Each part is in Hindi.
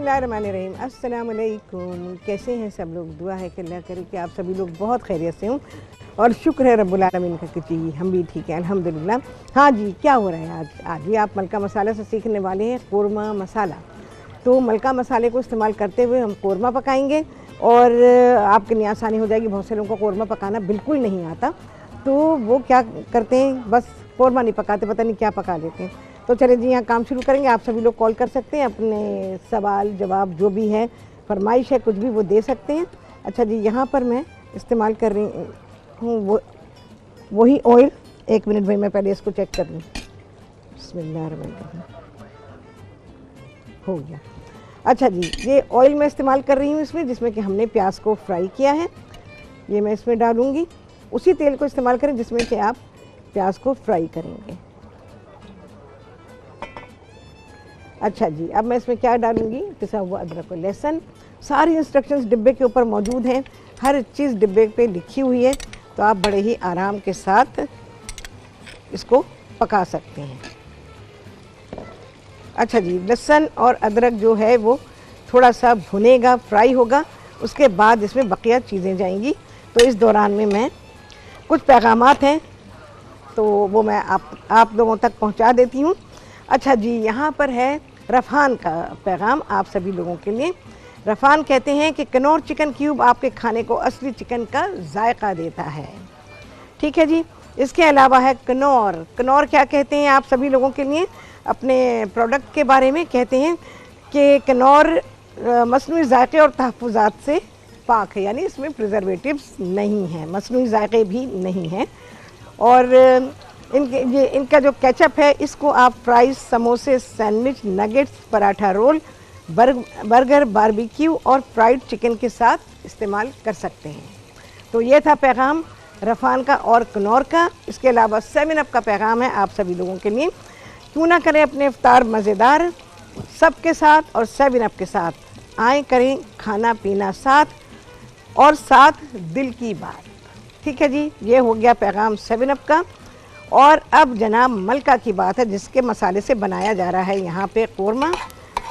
बिस्मिल्लाहिर्रहमानिर्रहीम। अस्सलाम वालेकुम। कैसे हैं सब लोग? दुआ है कि अल्लाह करे कि आप सभी लोग बहुत खैरियत से हों और शुक्र है रब्बुल आलमीन का कि जी हम भी ठीक हैं अल्हम्दुलिल्लाह। हाँ जी, क्या हो रहा है आज भी आप मलका मसाला से सीखने वाले हैं कोरमा मसाला। तो मलका मसाले को इस्तेमाल करते हुए हम कोरमा पकाएंगे और आपके लिए आसानी हो जाएगी। बहुत से लोगों को कोरमा पकाना बिल्कुल नहीं आता, तो वो क्या करते हैं, बस कोरमा नहीं पकाते, पता नहीं क्या पका लेते हैं। तो चले जी, यहाँ काम शुरू करेंगे। आप सभी लोग कॉल कर सकते हैं, अपने सवाल जवाब जो भी है, फरमाइश है, कुछ भी वो दे सकते हैं। अच्छा जी, यहाँ पर मैं इस्तेमाल कर रही हूँ वही ऑयल। एक मिनट भाई, मैं पहले इसको चेक कर लूँ। बिस्मिल्लाहिर्रहमानिर्रहीम, हो गया। अच्छा जी, ये ऑयल मैं इस्तेमाल कर रही हूँ इसमें, जिसमें कि हमने प्याज को फ्राई किया है। ये मैं इसमें डालूँगी। उसी तेल को इस्तेमाल करें जिसमें कि आप प्याज को फ्राई करेंगे। अच्छा जी, अब मैं इसमें क्या डालूँगी? पिसा हुआ अदरक और लहसुन। सारी इंस्ट्रक्शंस डिब्बे के ऊपर मौजूद हैं, हर चीज़ डिब्बे पे लिखी हुई है, तो आप बड़े ही आराम के साथ इसको पका सकते हैं। अच्छा जी, लहसुन और अदरक जो है वो थोड़ा सा भुनेगा, फ्राई होगा, उसके बाद इसमें बकिया चीज़ें जाएंगी। तो इस दौरान में मैं कुछ पैगामात हैं तो वो मैं आप लोगों तक पहुंचा देती हूं। अच्छा जी, यहाँ पर है रफ़ान का पैगाम आप सभी लोगों के लिए। रफ़ान कहते हैं कि कनौर चिकन क्यूब आपके खाने को असली चिकन का जायका देता है। ठीक है जी। इसके अलावा है कनौर। कनौर क्या कहते हैं आप सभी लोगों के लिए? अपने प्रोडक्ट के बारे में कहते हैं कि कनौर मस्नूई जायके और तहफ़्फ़ुज़ात से पाक है, यानी इसमें प्रिजर्वेटिव्स नहीं हैं, मस्नूई जायके भी नहीं हैं। और इनका जो केचप है, इसको आप फ्राइज, समोसे, sandwich, nuggets, paratha roll, burger, barbecue और फ्राइड चिकन के साथ इस्तेमाल कर सकते हैं। तो ये था पैगाम रफ़ान का और कनौर का। इसके अलावा 7 अप का पैगाम है आप सभी लोगों के लिए। क्यों ना करें अपने इफ्तार मज़ेदार सबके साथ और 7 अप के साथ। आए करें खाना पीना साथ और साथ दिल की बात। ठीक है जी, ये हो गया पैगाम 7 अप का। और अब जनाब मलका की बात है, जिसके मसाले से बनाया जा रहा है यहाँ पे कोरमा।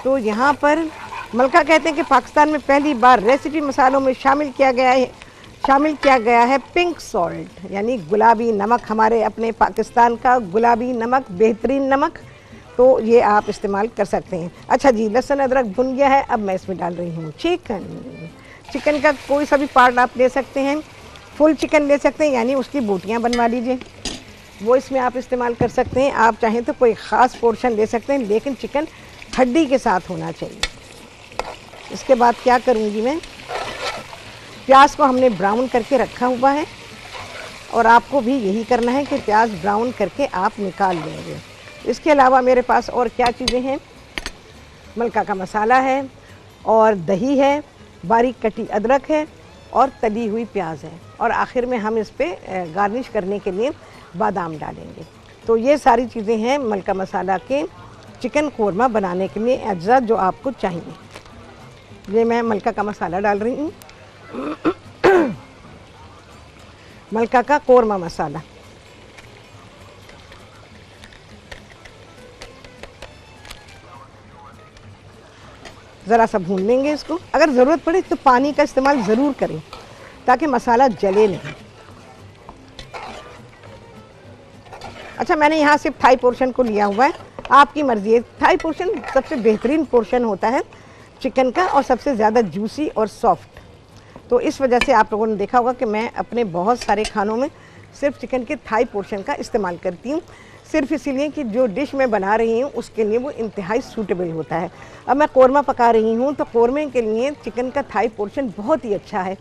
तो यहाँ पर मलका कहते हैं कि पाकिस्तान में पहली बार रेसिपी मसालों में शामिल किया गया है पिंक सॉल्ट, यानी गुलाबी नमक। हमारे अपने पाकिस्तान का गुलाबी नमक, बेहतरीन नमक, तो ये आप इस्तेमाल कर सकते हैं। अच्छा जी, लहसुन अदरक भुन गया है। अब मैं इसमें डाल रही हूँ चिकन का कोई सा भी पार्ट आप ले सकते हैं। फुल चिकन ले सकते हैं, यानी उसकी बोटियाँ बनवा लीजिए, वो इसमें आप इस्तेमाल कर सकते हैं। आप चाहें तो कोई ख़ास पोर्शन ले सकते हैं, लेकिन चिकन हड्डी के साथ होना चाहिए। इसके बाद क्या करूँगी मैं, प्याज को हमने ब्राउन करके रखा हुआ है और आपको भी यही करना है कि प्याज ब्राउन करके आप निकाल लेंगे। इसके अलावा मेरे पास और क्या चीज़ें हैं, मलका का मसाला है और दही है, बारीक कटी अदरक है और तली हुई प्याज है, और आखिर में हम इस पर गार्निश करने के लिए बादाम डालेंगे। तो ये सारी चीज़ें हैं मलका मसाला के चिकन कोरमा बनाने के लिए अज्जा जो आपको चाहिए। ये मैं मलका का मसाला डाल रही हूँ, मलका का कोरमा मसाला। ज़रा सा भून लेंगे इसको। अगर ज़रूरत पड़े तो पानी का इस्तेमाल ज़रूर करें ताकि मसाला जले नहीं। अच्छा, मैंने यहाँ सिर्फ थाई पोर्शन को लिया हुआ है, आपकी मर्ज़ी है। थाई पोर्शन सबसे बेहतरीन पोर्शन होता है चिकन का और सबसे ज़्यादा जूसी और सॉफ्ट। तो इस वजह से आप लोगों ने देखा होगा कि मैं अपने बहुत सारे खानों में सिर्फ चिकन के थाई पोर्शन का इस्तेमाल करती हूँ, सिर्फ इसीलिए कि जो डिश मैं बना रही हूँ उसके लिए वो इंतहाई सूटेबल होता है। अब मैं कोरमा पका रही हूँ तो कोरमे के लिए चिकन का थाई पोर्शन बहुत ही अच्छा है,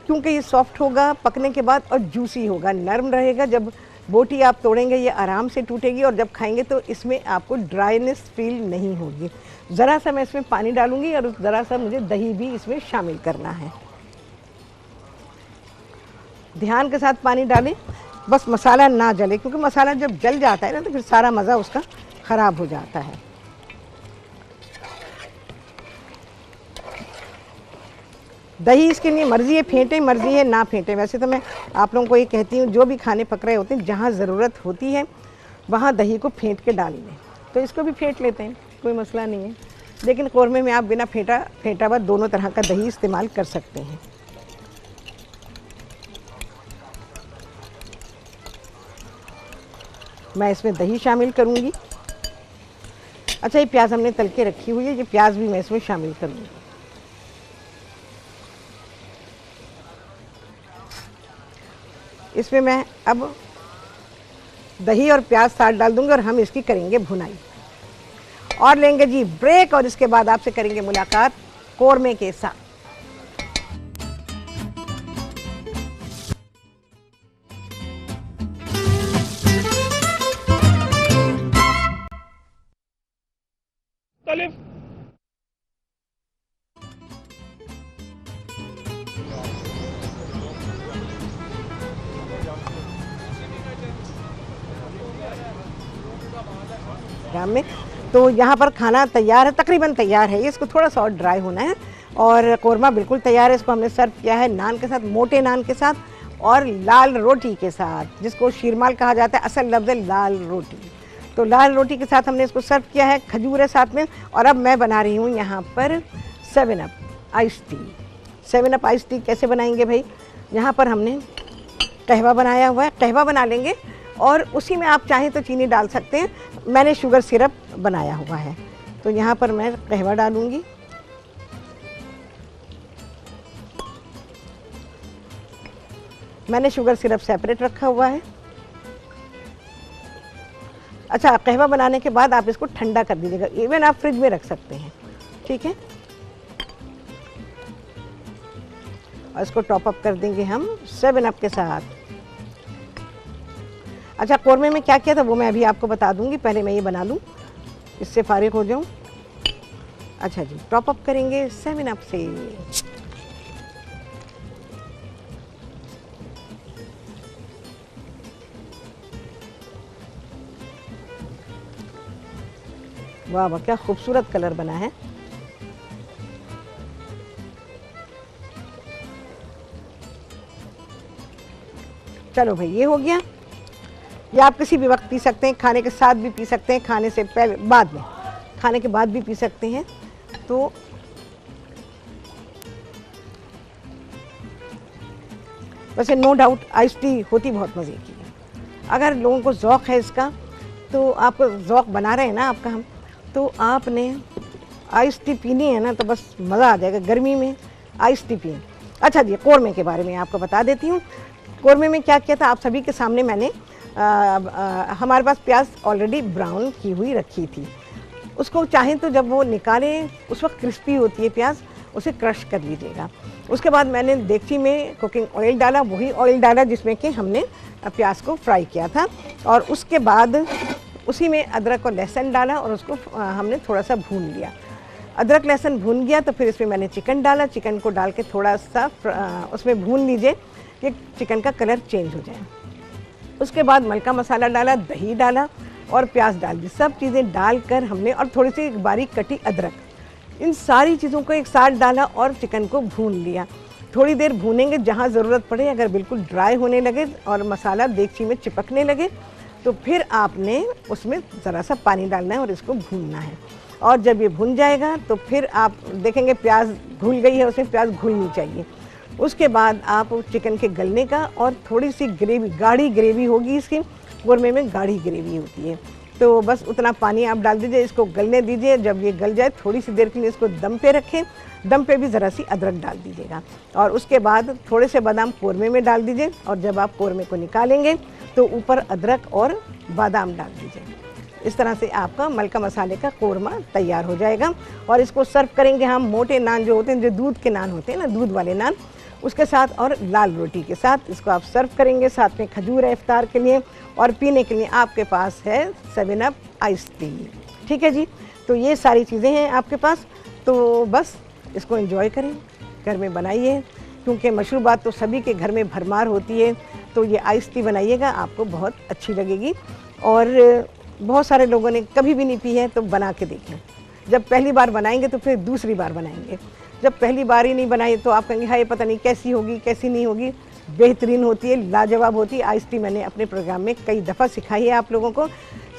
क्योंकि ये सॉफ्ट होगा पकने के बाद और जूसी होगा, नरम रहेगा। जब बोटी आप तोड़ेंगे ये आराम से टूटेगी और जब खाएंगे तो इसमें आपको ड्राइनेस फील नहीं होगी। ज़रा सा मैं इसमें पानी डालूँगी और ज़रा सा मुझे दही भी इसमें शामिल करना है। ध्यान के साथ पानी डालें, बस मसाला ना जले, क्योंकि मसाला जब जल जाता है ना तो फिर सारा मज़ा उसका ख़राब हो जाता है। दही इसके लिए मर्ज़ी है, फेंटे मर्ज़ी है ना फेंटे। वैसे तो मैं आप लोगों को ये कहती हूँ, जो भी खाने पक रहे होते हैं जहाँ ज़रूरत होती है वहाँ दही को फेंट के डाल लें। तो इसको भी फेंट लेते हैं, कोई मसला नहीं है। लेकिन कौरमे में आप बिना फेंटा हुआ दोनों तरह का दही इस्तेमाल कर सकते हैं। मैं इसमें दही शामिल करूंगी। अच्छा, ये प्याज हमने तल के रखी हुई है, ये प्याज भी मैं इसमें शामिल करूंगी। इसमें मैं अब दही और प्याज साथ डाल दूंगी और हम इसकी करेंगे भुनाई और लेंगे जी ब्रेक, और इसके बाद आपसे करेंगे मुलाकात कौरमे के साथ। में तो यहाँ पर खाना तैयार है, तकरीबन तैयार है। इसको थोड़ा सा और ड्राई होना है और कौरमा बिल्कुल तैयार है। इसको हमने सर्व किया है नान के साथ, मोटे नान के साथ और लाल रोटी के साथ, जिसको शीरमाल कहा जाता है। असल लफ्ज़ है लाल रोटी। तो लाल रोटी के साथ हमने इसको सर्व किया है, खजूर है साथ में। और अब मैं बना रही हूँ यहाँ पर 7 up ice tea. 7 up ice tea कैसे बनाएंगे भाई? यहाँ पर हमने कहवा बनाया हुआ है, कहवा बना लेंगे और उसी में आप चाहें तो चीनी डाल सकते हैं। मैंने शुगर सिरप बनाया हुआ है, तो यहाँ पर मैं कहवा डालूंगी। मैंने शुगर सिरप सेपरेट रखा हुआ है। अच्छा, कहवा बनाने के बाद आप इसको ठंडा कर दीजिएगा, इवन आप फ्रिज में रख सकते हैं, ठीक है। और इसको टॉप अप कर देंगे हम 7 अप के साथ। अच्छा, कौरमे में क्या किया था वो मैं अभी आपको बता दूंगी, पहले मैं ये बना लूँ, इससे फारिग हो जाऊँ। अच्छा जी, टॉप अप करेंगे 7 अप से। वाह वाह, क्या खूबसूरत कलर बना है। चलो भाई, ये हो गया। या आप किसी भी वक्त पी सकते हैं, खाने के साथ भी पी सकते हैं, खाने से पहले, बाद में, खाने के बाद भी पी सकते हैं। तो वैसे नो डाउट आइस टी होती बहुत मज़े की है। अगर लोगों को ज़ौक़ है इसका, तो आपको ज़ौक़ बना रहे हैं ना आपका हम, तो आपने आइस टी पीनी है ना, तो बस मज़ा आ जाएगा। गर्मी में आइस टी पिए। अच्छा जी, कौरमे के बारे में आपको बता देती हूँ। कौरमे में क्या किया था आप सभी के सामने मैंने हमारे पास प्याज ऑलरेडी ब्राउन की हुई रखी थी। उसको चाहें तो जब वो निकालें उस वक्त क्रिस्पी होती है प्याज, उसे क्रश कर लीजिएगा। उसके बाद मैंने देगची में कुकिंग ऑयल डाला, वही ऑयल डाला जिसमें कि हमने प्याज को फ्राई किया था। और उसके बाद उसी में अदरक और लहसुन डाला और उसको हमने थोड़ा सा भून लिया। अदरक लहसुन भून गया तो फिर इसमें मैंने चिकन डाला। चिकन को डाल के थोड़ा सा उसमें भून लीजिए कि चिकन का कलर चेंज हो जाए। उसके बाद मलका मसाला डाला, दही डाला और प्याज डाल दी। सब चीज़ें डालकर हमने, और थोड़ी सी बारीक कटी अदरक, इन सारी चीज़ों को एक साथ डाला और चिकन को भून लिया। थोड़ी देर भूनेंगे, जहाँ ज़रूरत पड़े, अगर बिल्कुल ड्राई होने लगे और मसाला देगची में चिपकने लगे तो फिर आपने उसमें ज़रा सा पानी डालना है और इसको भूनना है। और जब ये भुन जाएगा तो फिर आप देखेंगे प्याज घुल गई है, उसमें प्याज घुलनी चाहिए। उसके बाद आप चिकन के गलने का, और थोड़ी सी ग्रेवी, गाढ़ी ग्रेवी होगी इसकी, कौरमे में गाढ़ी ग्रेवी होती है, तो बस उतना पानी आप डाल दीजिए, इसको गलने दीजिए। जब ये गल जाए थोड़ी सी देर के लिए इसको दम पे रखें। दम पे भी ज़रा सी अदरक डाल दीजिएगा और उसके बाद थोड़े से बादाम कौरमे में डाल दीजिए। और जब आप कौरमे को निकालेंगे तो ऊपर अदरक और बादाम डाल दीजिए। इस तरह से आपका मलका मसाले का कौरमा तैयार हो जाएगा। और इसको सर्व करेंगे हम मोटे नान जो होते हैं, जो दूध के नान होते हैं ना, दूध वाले नान, उसके साथ और लाल रोटी के साथ इसको आप सर्व करेंगे। साथ में खजूर है इफ्तार के लिए, और पीने के लिए आपके पास है 7 अप आइस टी। ठीक है जी, तो ये सारी चीज़ें हैं आपके पास, तो बस इसको एंजॉय करें, घर में बनाइए, क्योंकि मशरूबात तो सभी के घर में भरमार होती है। तो ये आइस टी बनाइएगा, आपको बहुत अच्छी लगेगी। और बहुत सारे लोगों ने कभी भी नहीं पी है तो बना के देखें। जब पहली बार बनाएंगे तो फिर दूसरी बार बनाएंगे। जब पहली बार ही नहीं बनाई तो आप कहेंगे हाय पता नहीं कैसी होगी, कैसी नहीं होगी। बेहतरीन होती है, लाजवाब होती है। आइस टी मैंने अपने प्रोग्राम में कई दफ़ा सिखाई है आप लोगों को।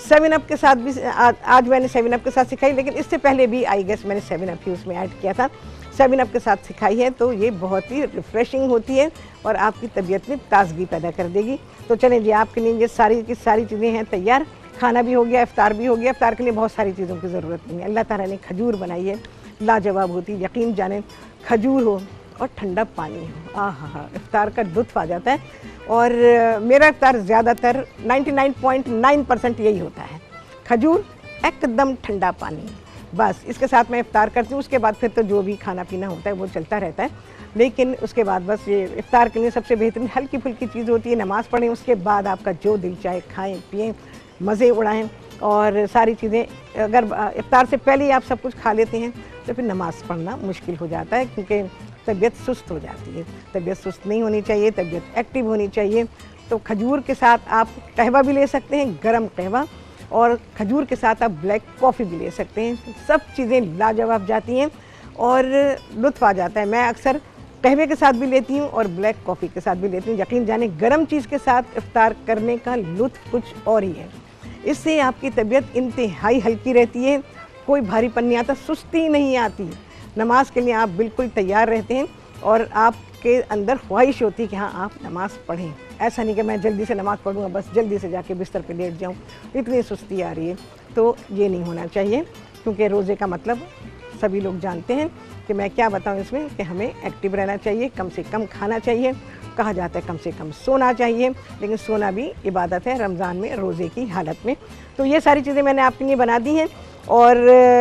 7 अप के साथ भी आज मैंने 7 अप के साथ सिखाई, लेकिन इससे पहले भी आई गेस मैंने 7 अप ही उसमें ऐड किया था। 7 अप के साथ सिखाई है, तो ये बहुत ही रिफ़्रेशिंग होती है और आपकी तबीयत में ताजगी पैदा कर देगी। तो चलें जी, आपके लिए ये सारी की सारी चीज़ें हैं तैयार। खाना भी हो गया, इफ्तार भी हो गया। इफ्तार के लिए बहुत सारी चीज़ों की ज़रूरत नहीं है। अल्लाह ताला ने खजूर बनाई है, लाजवाब होती है, यकीन जाने। खजूर हो और ठंडा पानी हो, आहा, इफ्तार का लुत्फ़ आ जाता है। और मेरा इफ्तार ज़्यादातर 99.9% यही होता है, खजूर, एकदम ठंडा पानी, बस इसके साथ मैं इफ्तार करती हूँ। उसके बाद फिर तो जो भी खाना पीना होता है वो चलता रहता है, लेकिन उसके बाद बस ये इफ्तार के लिए सबसे बेहतरीन हल्की फुल्की चीज़ होती है। नमाज़ पढ़ें, उसके बाद आपका जो दिल चाहे खाएँ पिएँ, मज़े उड़ाएँ और सारी चीज़ें। अगर इफ्तार से पहले ही आप सब कुछ खा लेते हैं तो फिर नमाज़ पढ़ना मुश्किल हो जाता है, क्योंकि तबीयत सुस्त हो जाती है। तबीयत सुस्त नहीं होनी चाहिए, तबीयत एक्टिव होनी चाहिए। तो खजूर के साथ आप कहवा भी ले सकते हैं, गरम कहवा, और खजूर के साथ आप ब्लैक कॉफ़ी भी ले सकते हैं। सब चीज़ें लाजवाब जाती हैं और लुत्फ़ आ जाता है। मैं अक्सर कहवे के साथ भी लेती हूँ और ब्लैक कॉफ़ी के साथ भी लेती हूँ। यकीन जाने गर्म चीज़ के साथ इफ्तार करने का लुत्फ़ कुछ और ही है। इससे आपकी तबीयत इंतहाई हल्की रहती है, कोई भारीपन नहीं आता, सुस्ती नहीं आती। नमाज के लिए आप बिल्कुल तैयार रहते हैं और आपके अंदर ख्वाहिश होती है कि हाँ आप नमाज़ पढ़ें। ऐसा नहीं कि मैं जल्दी से नमाज़ पढ़ूँगा, बस जल्दी से जाके बिस्तर पे लेट जाऊँ, इतनी सुस्ती आ रही है। तो ये नहीं होना चाहिए, क्योंकि रोज़े का मतलब सभी लोग जानते हैं कि मैं क्या बताऊँ इसमें, कि हमें एक्टिव रहना चाहिए, कम से कम खाना चाहिए। कहा जाता है कम से कम सोना चाहिए, लेकिन सोना भी इबादत है रमज़ान में, रोज़े की हालत में। तो ये सारी चीज़ें मैंने आपके लिए बना दी हैं और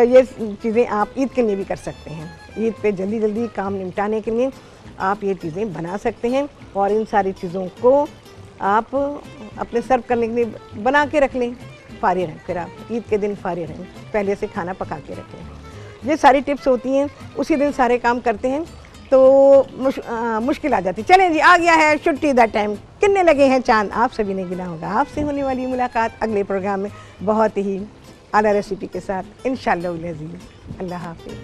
ये चीज़ें आप ईद के लिए भी कर सकते हैं। ईद पे जल्दी जल्दी काम निपटाने के लिए आप ये चीज़ें बना सकते हैं और इन सारी चीज़ों को आप अपने सर्व करने के लिए बना के रख लें, फारे रहें। फिर आप ईद के दिन फारे रहें, पहले से खाना पका के रखें। ये सारी टिप्स होती हैं, उसी दिन सारे काम करते हैं तो मुश्किल आ जाती। चलें जी, आ गया है छुट्टी दा टाइम, कितने लगे हैं चांद आप सभी ने गिना होगा। आपसे होने वाली मुलाकात अगले प्रोग्राम में बहुत ही आला रेसिपी के साथ इंशाअल्लाह। अल्लाह हाफ़िज़।